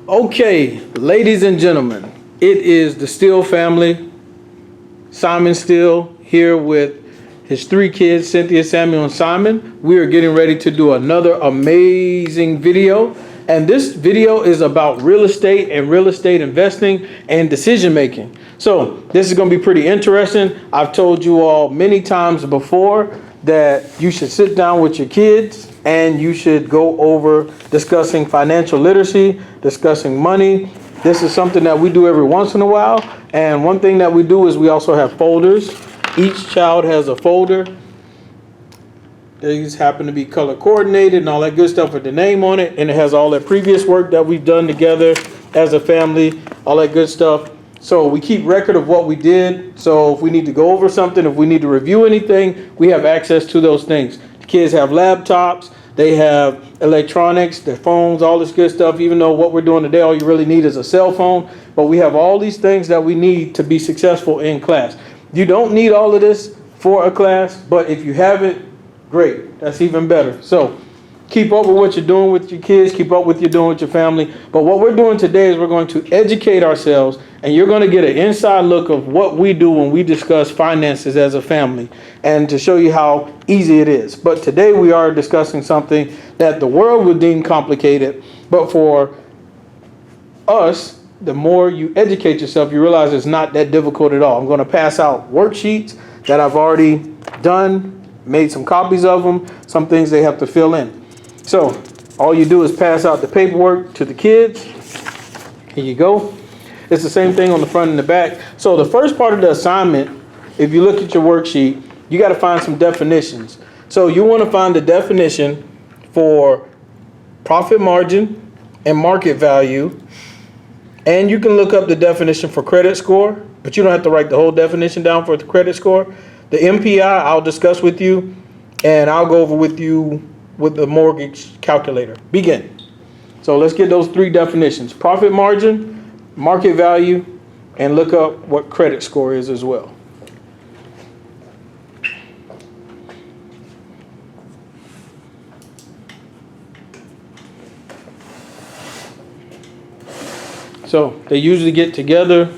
Okay, ladies and gentlemen, it is the Steele family. Simon Steele here with his three kids, Cynthia, Samuel, and Simon. We are getting ready to do another amazing video. And this video is about real estate and real estate investing and decision making. So this is going to be pretty interesting. I've told you all many times before that you should sit down with your kids and you should go over discussing financial literacy, discussing money. This is something that we do every once in a while. And one thing that we do is we also have folders. Each child has a folder. These happen to be color coordinated and all that good stuff with the name on it. And it has all that previous work that we've done together as a family, all that good stuff. So we keep record of what we did. So if we need to go over something, if we need to review anything, we have access to those things. The kids have laptops. They have electronics, their phones, all this good stuff. Even though what we're doing today, all you really need is a cell phone. But we have all these things that we need to be successful in class. You don't need all of this for a class, but if you have it, great. That's even better. So keep up with what you're doing with your kids. Keep up with what you're doing with your family. But what we're doing today is we're going to educate ourselves, and you're going to get an inside look of what we do when we discuss finances as a family, and to show you how easy it is. But today we are discussing something that the world would deem complicated, but for us, the more you educate yourself, you realize it's not that difficult at all. I'm going to pass out worksheets that I've already done, made some copies of them, some things they have to fill in. So all you do is pass out the paperwork to the kids. Here you go. It's the same thing on the front and the back. So the first part of the assignment, if you look at your worksheet, you got to find some definitions. So you want to find the definition for profit margin and market value. And you can look up the definition for credit score, but you don't have to write the whole definition down for the credit score. The MPI I'll discuss with you, and I'll go over with you with the mortgage calculator. Begin. So let's get those three definitions: profit margin, market value, and look up what credit score is as well. So they usually get together.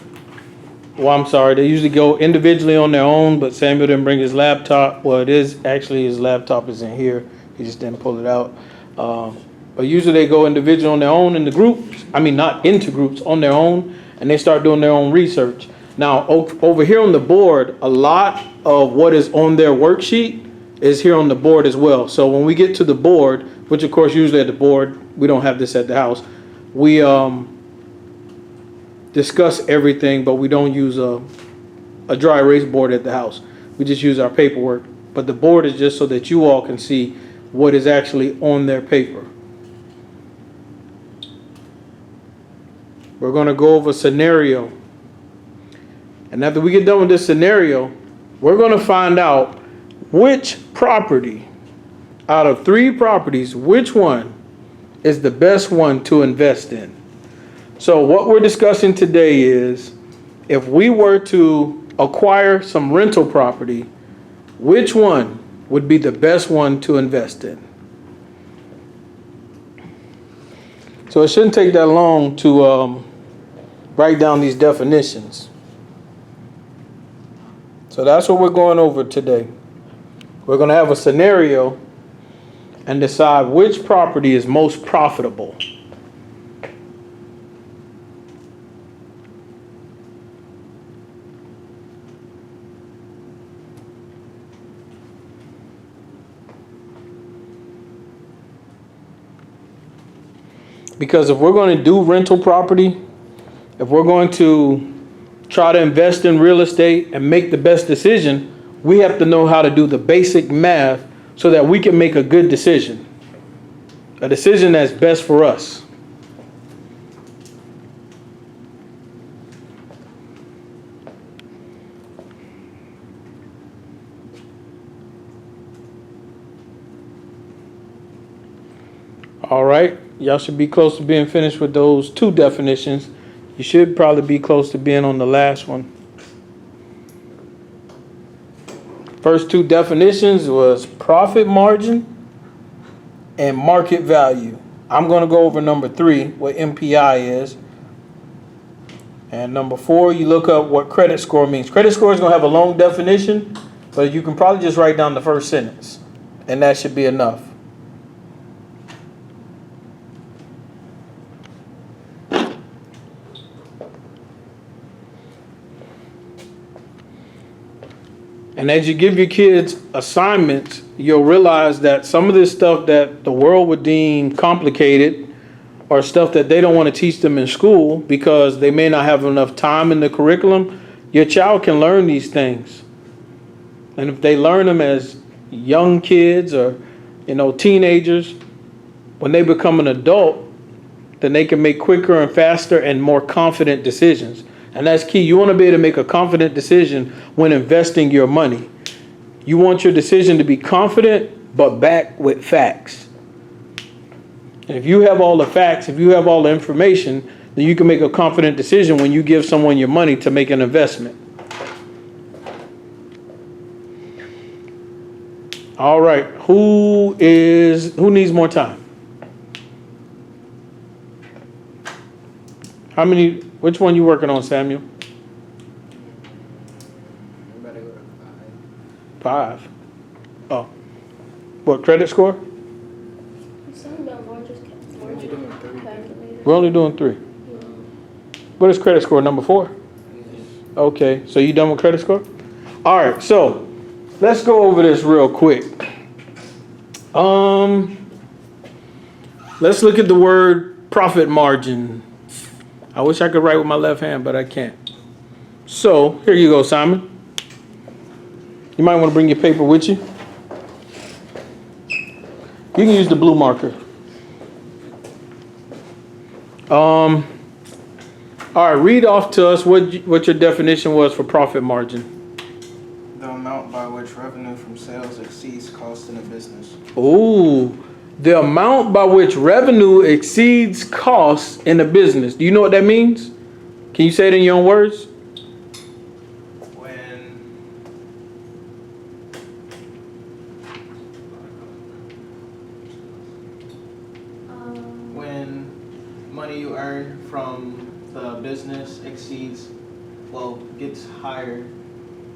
Well, I'm sorry, they usually go individually on their own, but Samuel didn't bring his laptop. Well, it is actually, his laptop is in here. He just didn't pull it out. But usually they go individually on their own in the groups. I mean, not into groups, on their own, and they start doing their own research. Now, over here on the board, a lot of what is on their worksheet is here on the board as well. So when we get to the board, which of course usually at the board, we don't have this at the house, we discuss everything, but we don't use a dry erase board at the house. We just use our paperwork. But the board is just so that you all can see what is actually on their paper. We're going to go over a scenario. And after we get done with this scenario, we're going to find out which property out of 3 properties, which one is the best one to invest in. So what we're discussing today is, if we were to acquire some rental property, which one would be the best one to invest in? So it shouldn't take that long to write down these definitions. So that's what we're going over today. We're going to have a scenario and decide which property is most profitable. Because if we're going to do rental property, if we're going to try to invest in real estate and make the best decision, we have to know how to do the basic math so that we can make a good decision. A decision that's best for us. All right. Y'all should be close to being finished with those 2 definitions. You should probably be close to being on the last one. First 2 definitions was profit margin and market value. I'm going to go over number 3, what MPI is. And number 4, you look up what credit score means. Credit score is going to have a long definition, but you can probably just write down the first sentence, and that should be enough. And as you give your kids assignments, you'll realize that some of this stuff that the world would deem complicated or stuff that they don't want to teach them in school because they may not have enough time in the curriculum, your child can learn these things. And if they learn them as young kids or, teenagers, when they become an adult, then they can make quicker and faster and more confident decisions. And that's key. You want to be able to make a confident decision when investing your money. You want your decision to be confident, but backed with facts. And if you have all the facts, if you have all the information, then you can make a confident decision when you give someone your money to make an investment. All right. Who needs more time? Which one you working on, Samuel? I'm about to go to 5. Oh. What, credit score? We're only doing 3. What is credit score, number 4? Okay, so you done with credit score? All right, so let's go over this real quick. Let's look at the word profit margin. I wish I could write with my left hand, but I can't. So, here you go, Simon. You might want to bring your paper with you. You can use the blue marker. All right, read off to us what your definition was for profit margin. The amount by which revenue from sales exceeds cost in a business. Ooh. The amount by which revenue exceeds costs in a business. Do you know what that means? Can you say it in your own words? When money you earn from the business gets higher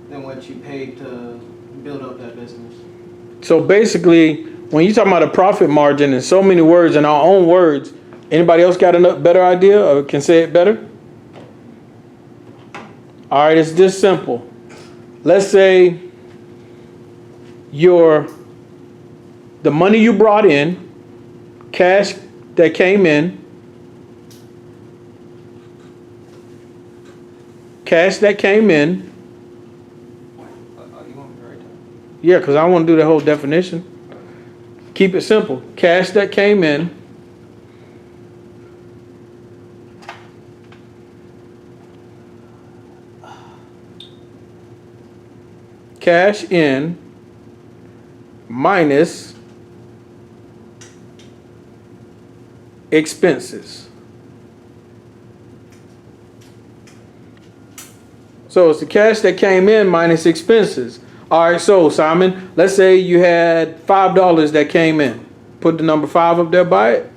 than what you paid to build up that business. So basically, when you talk about a profit margin in so many words, in our own words, anybody else got a better idea or can say it better? All right, it's this simple. Let's say the money you brought in, cash that came in, You want me to write down? Yeah, because I want to do the whole definition. Keep it simple. Cash that came in. Cash in minus expenses. So it's the cash that came in minus expenses. All right, so Simon, let's say you had $5 that came in. Put the number 5 up there by it.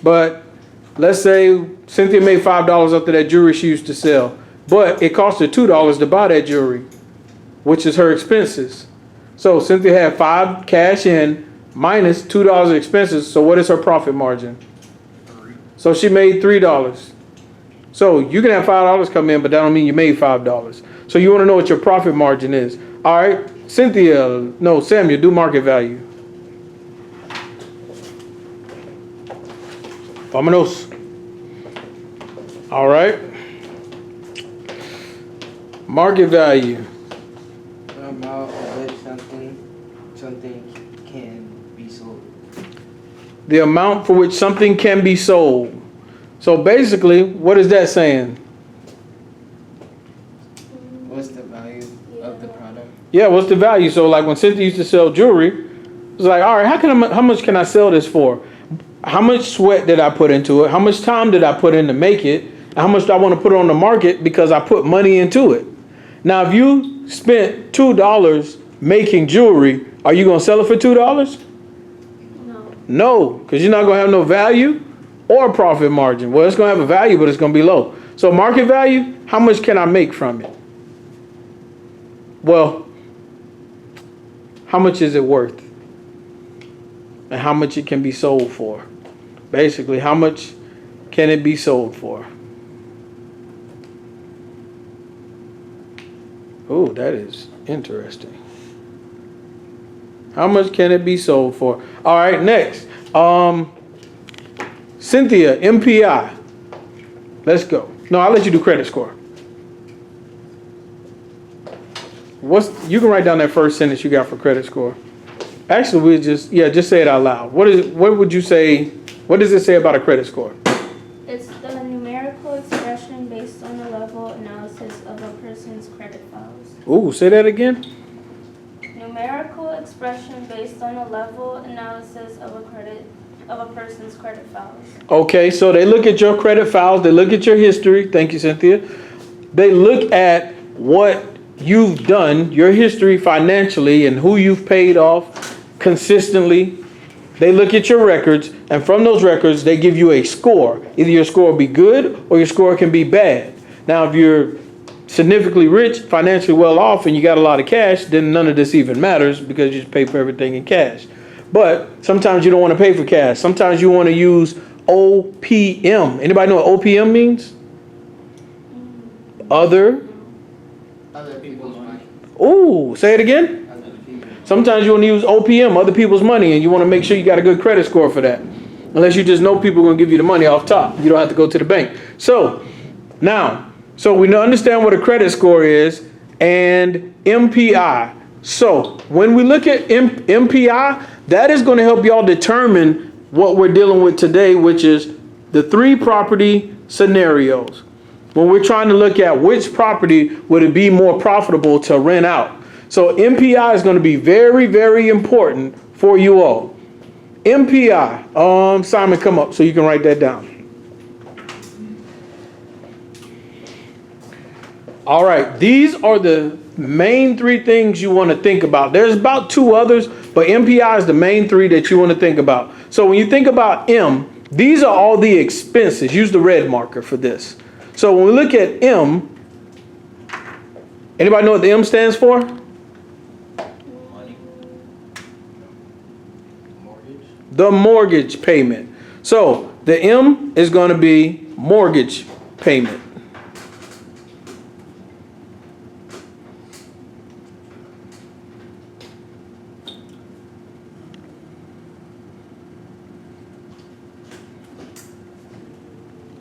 But let's say Cynthia made $5 off of that jewelry she used to sell. But it cost her $2 to buy that jewelry, which is her expenses. So Cynthia had 5 cash in minus $2 expenses. So what is her profit margin? 3. So she made $3. So you can have $5 come in, but that don't mean you made $5. So you want to know what your profit margin is. All right, Samuel, do market value. Vámonos. All right. Market value. The amount of which something can be sold. The amount for which something can be sold. So basically, what is that saying? What's the value of the product? Yeah, what's the value? So like when Cynthia used to sell jewelry, it's like, all right, how much can I sell this for? How much sweat did I put into it? How much time did I put in to make it? And how much do I want to put it on the market because I put money into it? Now, if you spent $2 making jewelry, are you going to sell it for $2? No. No, because you're not going to have no value or profit margin. Well, it's going to have a value, but it's going to be low. So market value, how much can I make from it? Well, how much is it worth? And how much it can be sold for? Basically, how much can it be sold for? Oh, that is interesting. How much can it be sold for? All right, next. Cynthia, MPI. Let's go. No, I'll let you do credit score. You can write down that first sentence you got for credit score. Actually, just say it out loud. What would you say? What does it say about a credit score? It's the numerical expression based on the level analysis of a person's credit files. Ooh, say that again. Numerical expression based on a level analysis of a person's credit files. Okay, so they look at your credit files, they look at your history. Thank you, Cynthia. They look at what you've done, your history financially, and who you've paid off consistently. They look at your records, and from those records, they give you a score. Either your score will be good or your score can be bad. Now, if you're significantly rich, financially well off, and you got a lot of cash, then none of this even matters because you just pay for everything in cash. But sometimes you don't want to pay for cash. Sometimes you want to use OPM. Anybody know what OPM means? Other people's money. Ooh, say it again. Sometimes you want to use OPM, other people's money, and you want to make sure you got a good credit score for that. Unless you just know people are going to give you the money off top. You don't have to go to the bank. So we understand what a credit score is and MPI. So when we look at MPI, that is going to help y'all determine what we're dealing with today, which is the 3 property scenarios. When we're trying to look at which property would it be more profitable to rent out. So MPI is going to be very, very important for you all. MPI, Simon, come up so you can write that down. All right, these are the main 3 things you want to think about. There's about 2 others, but MPI is the main 3 that you want to think about. So when you think about M, these are all the expenses. Use the red marker for this. So when we look at M, anybody know what the M stands for? Money. Mortgage. The mortgage payment. So the M is going to be mortgage payment.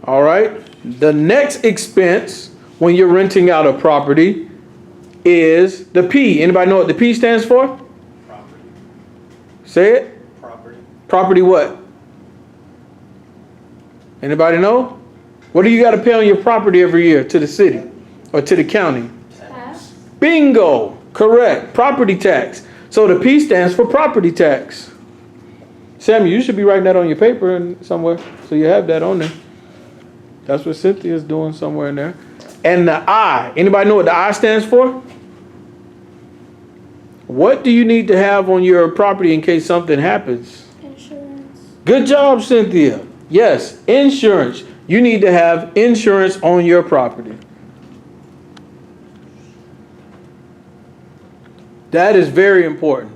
All right. The next expense when you're renting out a property is the P. Anybody know what the P stands for? Property. Say it. Property. Property what? Anybody know? What do you got to pay on your property every year to the city or to the county? Tax. Bingo. Correct. Property tax. So the P stands for property tax. Samuel, you should be writing that on your paper and somewhere so you have that on there. That's what Cynthia's doing somewhere in there. And the I. Anybody know what the I stands for? What do you need to have on your property in case something happens? Insurance. Good job, Cynthia. Yes, insurance. You need to have insurance on your property. That is very important.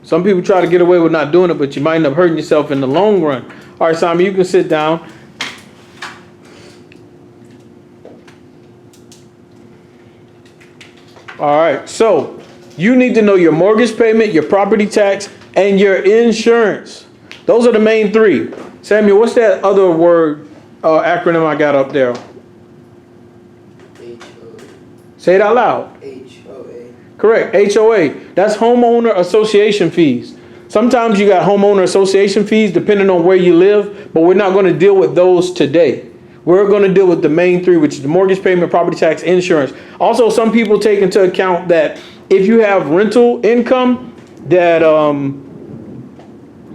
Some people try to get away with not doing it, but you might end up hurting yourself in the long run. All right, Simon, you can sit down. All right, so you need to know your mortgage payment, your property tax, and your insurance. Those are the main 3. Samuel, what's that other word, acronym I got up there? HOA. Say it out loud. HOA. Correct, HOA. That's homeowner association fees. Sometimes you got homeowner association fees depending on where you live, but we're not going to deal with those today. We're going to deal with the main 3, which is the mortgage payment, property tax, insurance. Also, some people take into account that if you have rental income, that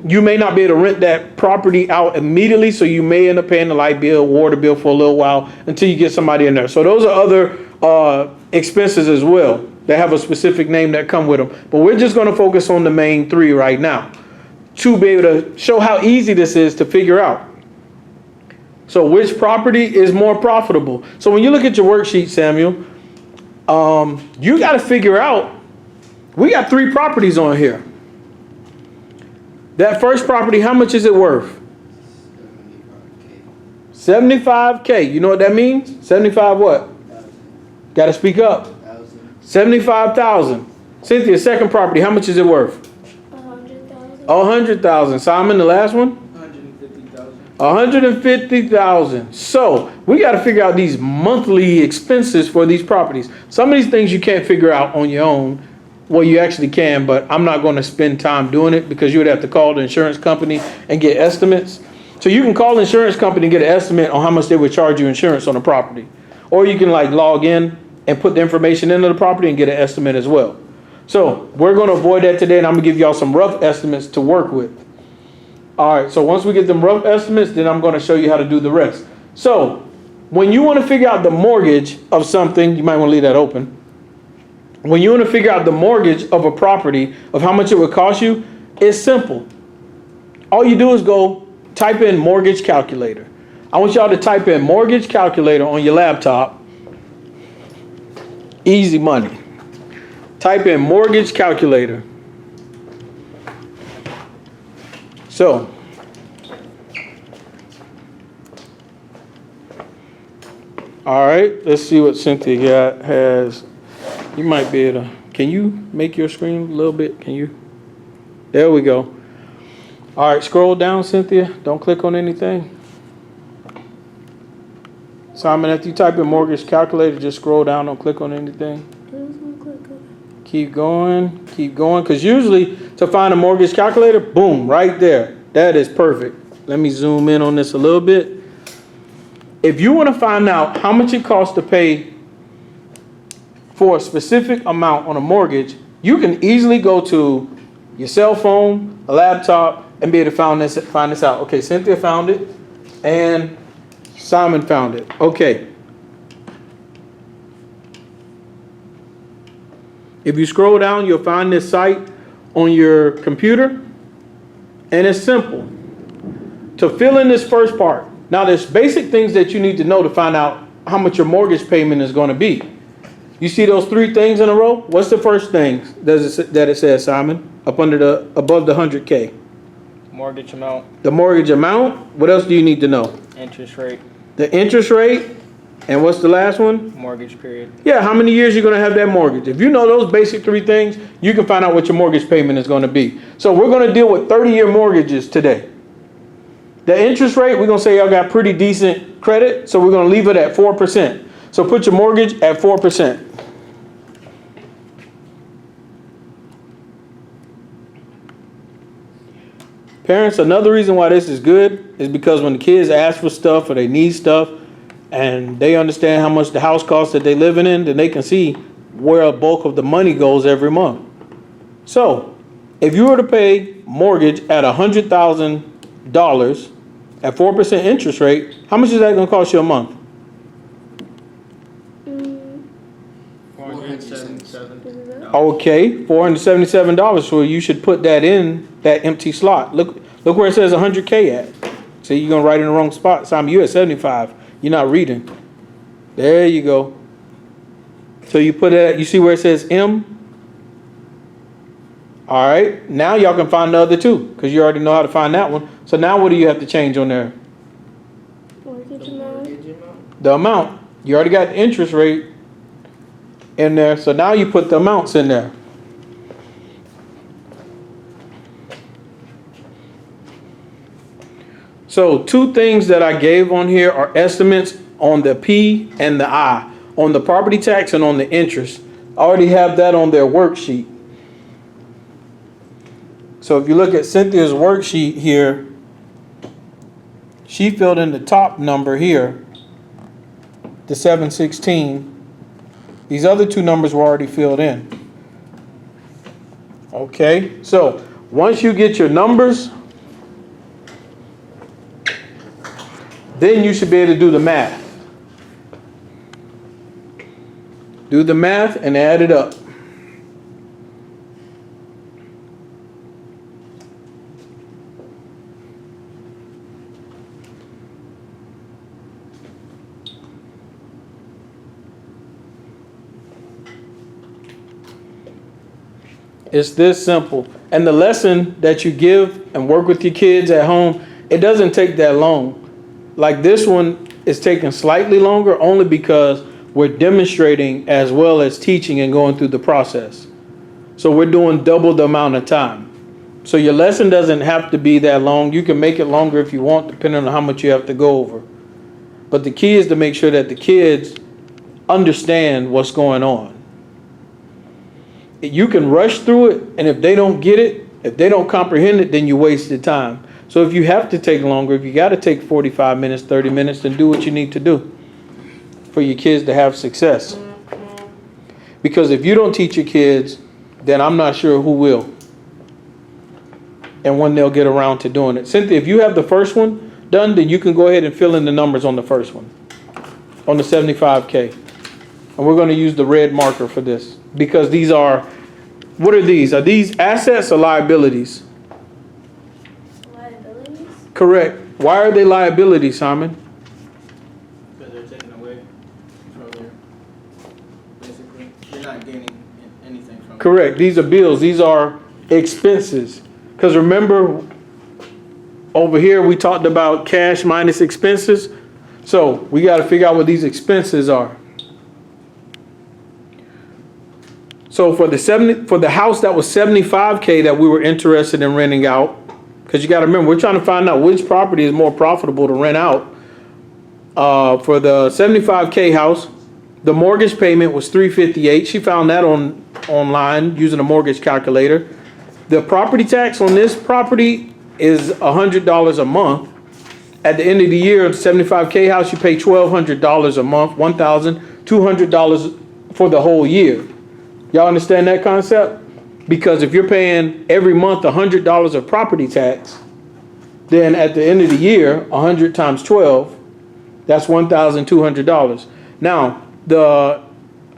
you may not be able to rent that property out immediately, so you may end up paying the light bill, water bill for a little while until you get somebody in there. So those are other expenses as well. They have a specific name that come with them. But we're just going to focus on the main 3 right now. to be able to show how easy this is to figure out. So which property is more profitable? So when you look at your worksheet, Samuel, you got to figure out, we got 3 properties on here. That first property, how much is it worth? 75K. You know what that means? 75 what? Got to speak up. 75,000. Cynthia, second property, how much is it worth? 100,000. 100,000. Simon, the last one? 150,000. 150,000. So we got to figure out these monthly expenses for these properties. Some of these things you can't figure out on your own. Well, you actually can, but I'm not going to spend time doing it because you would have to call the insurance company and get estimates. So you can call the insurance company and get an estimate on how much they would charge you insurance on the property. Or you can like log in and put the information into the property and get an estimate as well. So we're going to avoid that today, and I'm going to give y'all some rough estimates to work with. All right, so once we get them rough estimates, then I'm going to show you how to do the rest. So when you want to figure out the mortgage of something, you might want to leave that open. When you want to figure out the mortgage of a property, of how much it would cost you, it's simple. All you do is go type in mortgage calculator. I want y'all to type in mortgage calculator on your laptop. Easy money. Type in mortgage calculator. So, all right, let's see what Cynthia has. You might be able to, can you make your screen a little bit? Can you? There we go. All right, scroll down, Cynthia. Don't click on anything. Simon, after you type in mortgage calculator, just scroll down. Don't click on anything. Keep going, because usually to find a mortgage calculator, boom, right there. That is perfect. Let me zoom in on this a little bit. If you want to find out how much it costs to pay for a specific amount on a mortgage, you can easily go to your cell phone, a laptop, and be able to find this out. Okay, Cynthia found it, and Simon found it. Okay. If you scroll down, you'll find this site on your computer, and it's simple. To fill in this first part, now there's basic things that you need to know to find out how much your mortgage payment is going to be. You see those 3 things in a row? What's the first thing that it says, Simon? Above the 100K. Mortgage amount. The mortgage amount. What else do you need to know? Interest rate. The interest rate. And what's the last one? Mortgage period. Yeah, how many years you're going to have that mortgage. If you know those basic 3 things, you can find out what your mortgage payment is going to be. So we're going to deal with 30-year mortgages today. The interest rate, we're going to say y'all got pretty decent credit, so we're going to leave it at 4%. So put your mortgage at 4%. Parents, another reason why this is good is because when the kids ask for stuff or they need stuff and they understand how much the house costs that they're living in, then they can see where a bulk of the money goes every month. So if you were to pay mortgage at $100,000 at 4% interest rate, how much is that going to cost you a month? $477. Okay, $477. So you should put that in that empty slot. Look where it says 100K at. See, you're gonna write in the wrong spot. Simon, you at 75. You're not reading. There you go. So you put it. You see where it says M. All right. Now y'all can find the other 2 because you already know how to find that one. So now what do you have to change on there? Mortgage amount. The amount. You already got the interest rate in there. So now you put the amounts in there. So 2 things that I gave on here are estimates on the P and the I, on the property tax and on the interest. I already have that on their worksheet. So if you look at Cynthia's worksheet here, she filled in the top number here, the 716. These other 2 numbers were already filled in. Okay, so once you get your numbers, then you should be able to do the math. Do the math and add it up. It's this simple. And the lesson that you give and work with your kids at home, it doesn't take that long. Like this one is taking slightly longer only because we're demonstrating as well as teaching and going through the process. So we're doing double the amount of time. So your lesson doesn't have to be that long. You can make it longer if you want, depending on how much you have to go over. But the key is to make sure that the kids understand what's going on. You can rush through it, and if they don't get it, if they don't comprehend it, then you wasted time. So if you have to take longer, if you got to take 45 minutes, 30 minutes, then do what you need to do for your kids to have success. Because if you don't teach your kids, then I'm not sure who will. And when they'll get around to doing it. Cynthia, if you have the first one done, then you can go ahead and fill in the numbers on the first one, on the 75K. And we're going to use the red marker for this because these are, what are these? Are these assets or liabilities? Liabilities? Correct. Why are they liabilities, Simon? Because they're taken away from you. Basically, you're not gaining anything from it. Correct. These are bills. These are expenses. Because remember, over here we talked about cash minus expenses. So we got to figure out what these expenses are. So for the house that was 75K that we were interested in renting out, because you got to remember, we're trying to find out which property is more profitable to rent out. For the 75K house, the mortgage payment was $358. She found that online using a mortgage calculator. The property tax on this property is $100 a month. At the end of the year, the 75K house, you pay $1,200 a month, $1,200 for the whole year. Y'all understand that concept? Because if you're paying every month $100 of property tax, then at the end of the year, 100 times 12, that's $1,200. Now, the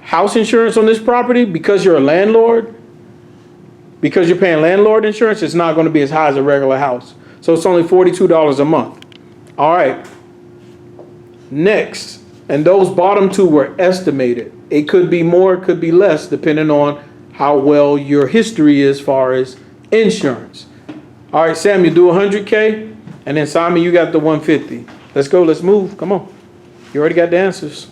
house insurance on this property, because you're a landlord, because you're paying landlord insurance, it's not going to be as high as a regular house. So it's only $42 a month. All right. Next, and those bottom two were estimated. It could be more, it could be less, depending on how well your history is as far as insurance. All right, Sam, you do 100K, and then Simon, you got the 150. Let's go, let's move. Come on. You already got the answers.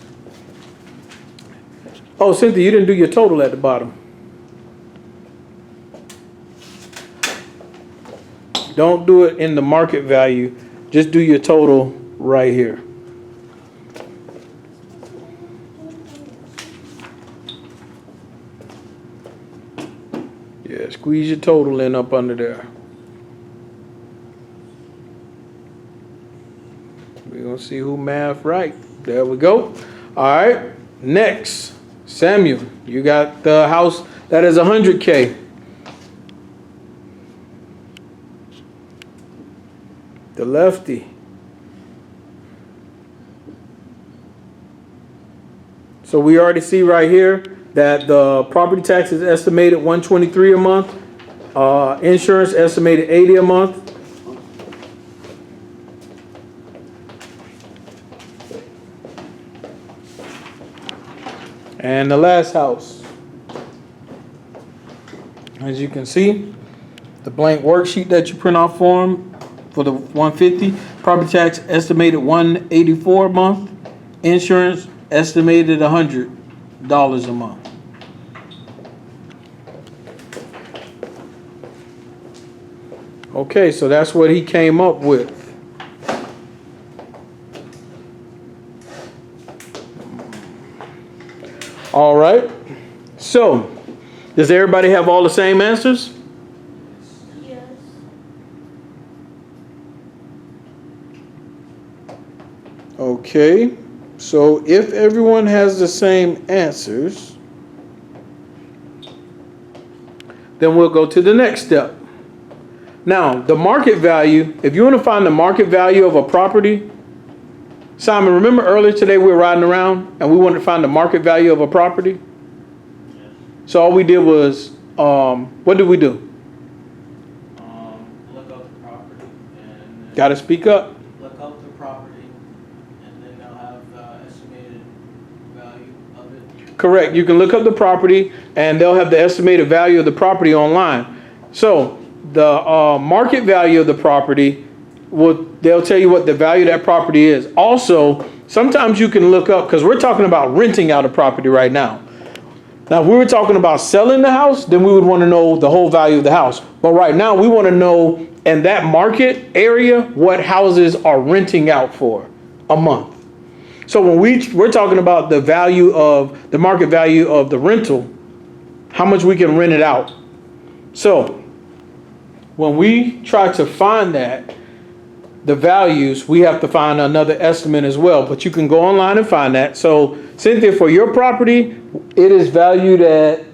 Oh, Cynthia, you didn't do your total at the bottom. Don't do it in the market value. Just do your total right here. Yeah, squeeze your total in up under there. We're going to see who math right. There we go. All right. Next, Samuel, you got the house that is 100K. The lefty. So we already see right here that the property tax is estimated $123 a month. Insurance estimated $80 a month. And the last house, as you can see, the blank worksheet that you print off for them for the 150, property tax estimated $184 a month, insurance estimated $100 a month. Okay, so that's what he came up with. All right. So, does everybody have all the same answers? Yes. Okay. So, if everyone has the same answers, then we'll go to the next step. Now, the market value, if you want to find the market value of a property, Simon, remember earlier today we were riding around and we wanted to find the market value of a property? Yes. So all we did was, what did we do? Look up the property and Got to speak up. look up the property, and then they'll have the estimated value of it. Correct. You can look up the property and they'll have the estimated value of the property online. So the market value of the property, they'll tell you what the value of that property is. Also, sometimes you can look up, because we're talking about renting out a property right now. Now, if we were talking about selling the house, then we would want to know the whole value of the house. But right now, we want to know in that market area what houses are renting out for a month. So when we're talking about the value of the market value of the rental, how much we can rent it out. So when we try to find that, the values, we have to find another estimate as well. But you can go online and find that. So Cynthia, for your property, it is valued at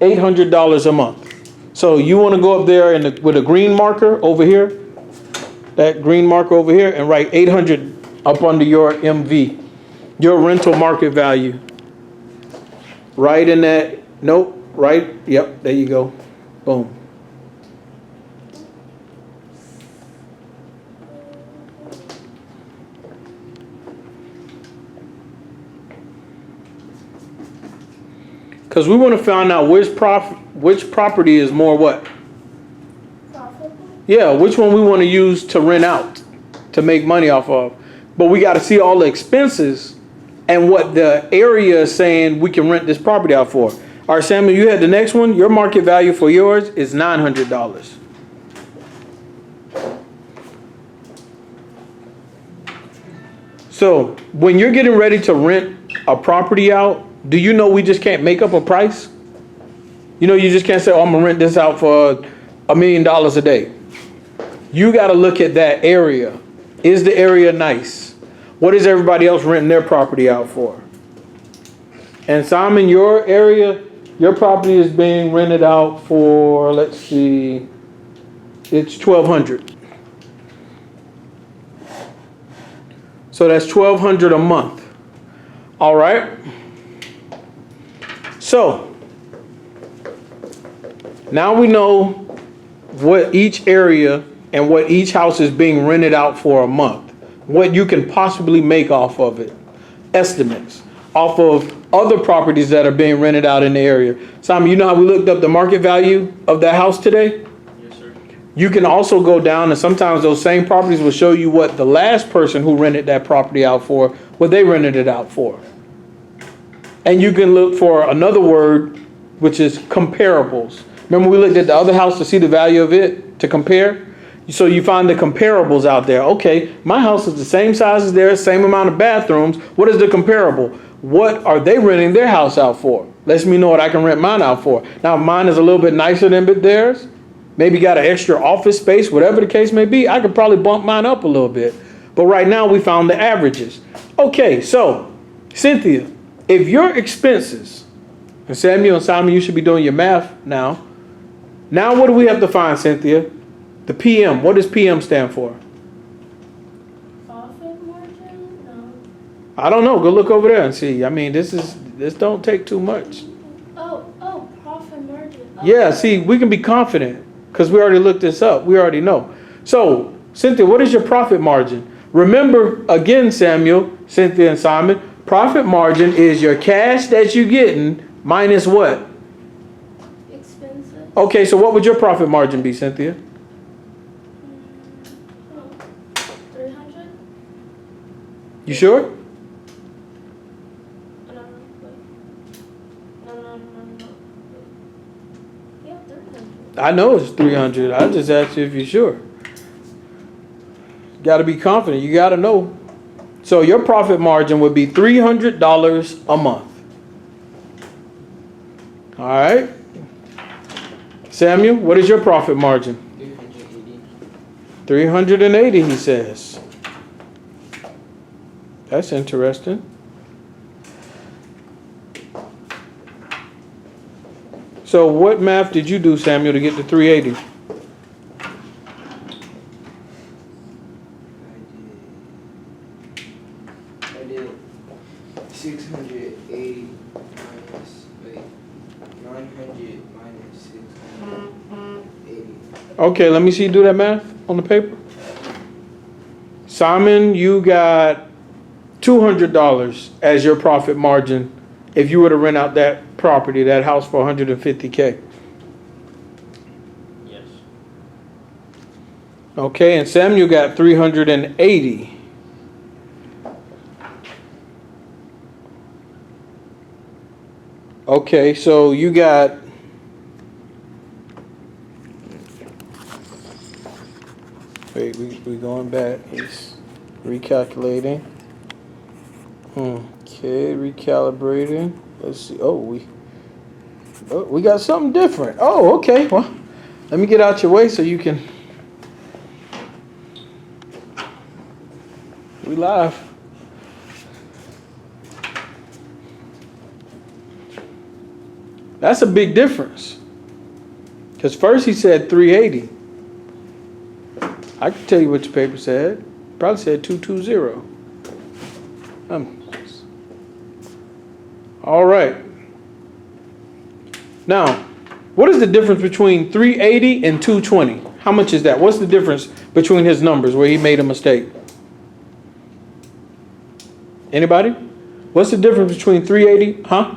$800 a month. So you want to go up there with a green marker over here, that green marker over here, and write 800 up under your MV, your rental market value. Right in that, nope, right, yep, there you go, boom. Because we want to find out which property is more what? Profitable? Yeah, which one we want to use to rent out, to make money off of. But we got to see all the expenses and what the area is saying we can rent this property out for. All right, Samuel, you had the next one. Your market value for yours is $900. So when you're getting ready to rent a property out, do you know we just can't make up a price? You know, you just can't say, oh, I'm going to rent this out for $1 million a day. You got to look at that area. Is the area nice? What is everybody else renting their property out for? And Simon, your area, your property is being rented out for, let's see, it's $1,200. So that's $1,200 a month. All right. So now we know what each area and what each house is being rented out for a month. What you can possibly make off of it. Estimates off of other properties that are being rented out in the area. Simon, you know how we looked up the market value of that house today? Yes, sir. You can also go down, and sometimes those same properties will show you what the last person who rented that property out for, what they rented it out for. And you can look for another word, which is comparables. Remember we looked at the other house to see the value of it, to compare? So you find the comparables out there. Okay, my house is the same size as theirs, same amount of bathrooms. What is the comparable? What are they renting their house out for? Lets me know what I can rent mine out for. Now, if mine is a little bit nicer than theirs, maybe got an extra office space, whatever the case may be, I could probably bump mine up a little bit. But right now we found the averages. Okay, so Cynthia, if your expenses, and Samuel and Simon, you should be doing your math now. Now what do we have to find, Cynthia? The PM. What does PM stand for? Profit margin? No. I don't know. Go look over there and see. I mean, this don't take too much. Oh, profit margin. Oh. Yeah, see, we can be confident because we already looked this up. We already know. So, Cynthia, what is your profit margin? Remember, again, Samuel, Cynthia, and Simon, profit margin is your cash that you're getting minus what? Expensive. Okay, so what would your profit margin be, Cynthia? 300? You sure? No. Yeah, 300. I know it's 300. I just asked you if you're sure. Got to be confident. You got to know. So your profit margin would be $300 a month. All right. Samuel, what is your profit margin? 380. 380, he says. That's interesting. So what math did you do, Samuel, to get to 380? I did 680 minus, wait, 900 minus 680. Okay, let me see you do that math on the paper. Simon, you got $200 as your profit margin if you were to rent out that property, that house for $150K. Yes. Okay, and Samuel got 380. Okay, so you got wait, we going back. He's recalculating. Okay, recalibrating. Let's see. Oh, we got something different. Oh, okay. Well, let me get out your way so you can. We live. That's a big difference. Because first he said 380. I can tell you what your paper said. Probably said 220. All right. Now, what is the difference between 380 and 220? How much is that? What's the difference between his numbers where he made a mistake? Anybody? What's the difference between 380? Huh?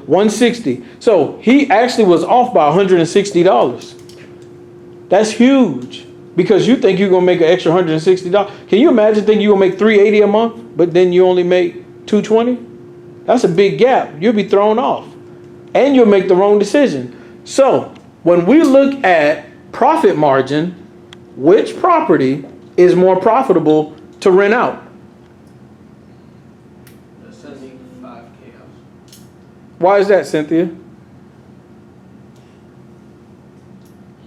160. So he actually was off by $160. That's huge. Because you think you're going to make an extra $160. Can you imagine thinking you're going to make $380 a month, but then you only make $220? That's a big gap. You'll be thrown off. And you'll make the wrong decision. So when we look at profit margin, which property is more profitable to rent out? The 75K house. Why is that, Cynthia?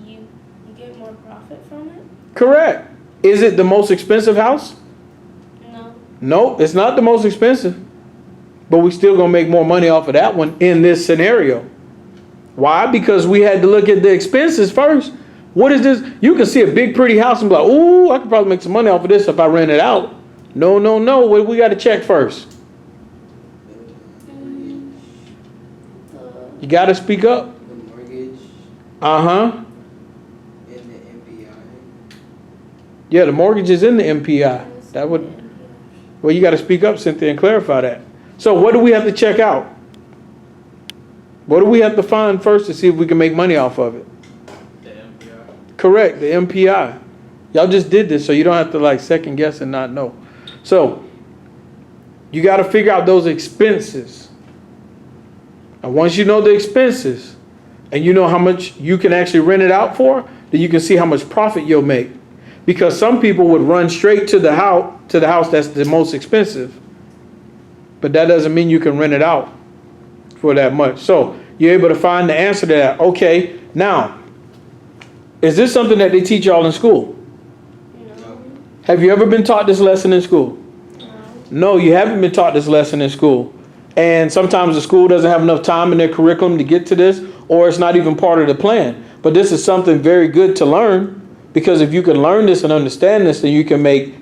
You get more profit from it? Correct. Is it the most expensive house? No. No, it's not the most expensive. But we still gonna make more money off of that one in this scenario. Why? Because we had to look at the expenses first. What is this? You can see a big pretty house and be like, ooh, I could probably make some money off of this if I rent it out. No. We got to check first. You got to speak up. The mortgage Uh-huh. and the MPI. Yeah, the mortgage is in the MPI. That would, well, you got to speak up, Cynthia, and clarify that. So what do we have to check out? What do we have to find first to see if we can make money off of it? The MPR. Correct, the MPI. Y'all just did this, so you don't have to like second guess and not know. So you got to figure out those expenses. And once you know the expenses and you know how much you can actually rent it out for, then you can see how much profit you'll make. Because some people would run straight to the house that's the most expensive. But that doesn't mean you can rent it out for that much. So you're able to find the answer to that. Okay, now, is this something that they teach y'all in school? No. Have you ever been taught this lesson in school? No, you haven't been taught this lesson in school. And sometimes the school doesn't have enough time in their curriculum to get to this, or it's not even part of the plan. But this is something very good to learn, because if you can learn this and understand this, then you can make